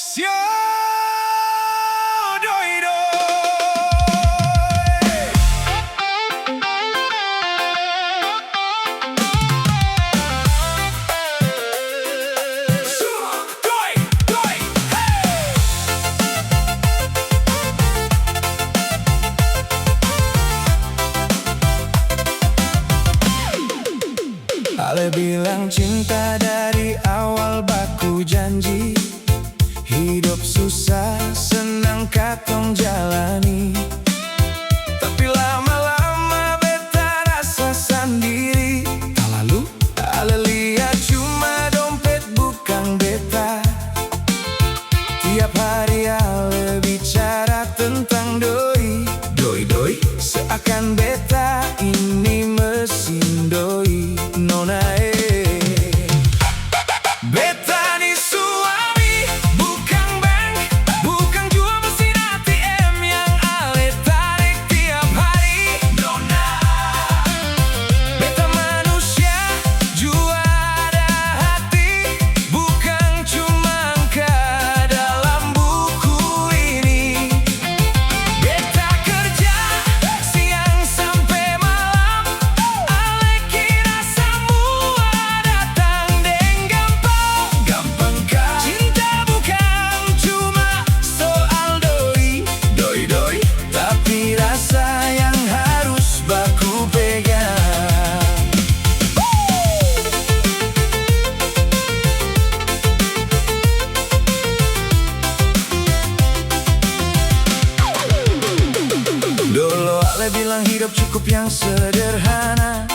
Sio doi doi. Sio doi doi. Ale bilang cinta dari awal baku janji. Hidup susah, senang katong jalani. Tapi lama-lama beta rasa sendiri. Tak lalu, ale lihat cuma dompet bukan beta. Tiap hari ale bicara tentang doi. Doi doi, seakan beta ini mesin doi. Nona beta ni suami, bukan bank, bukan jual mesin ATM yang ale tarik tiap hari. Nona, beta manusia, jua ada hati, bukan cuma angka dalam buku ini. Beta kerja siang sampai malam, ale kira semua datang dengan gampang. Gampangkah cinta bukan cuma soal doi. Doi doi, tapi rasa yang harus baku pegang. Dulu ale bilang hidup cukup yang sederhana.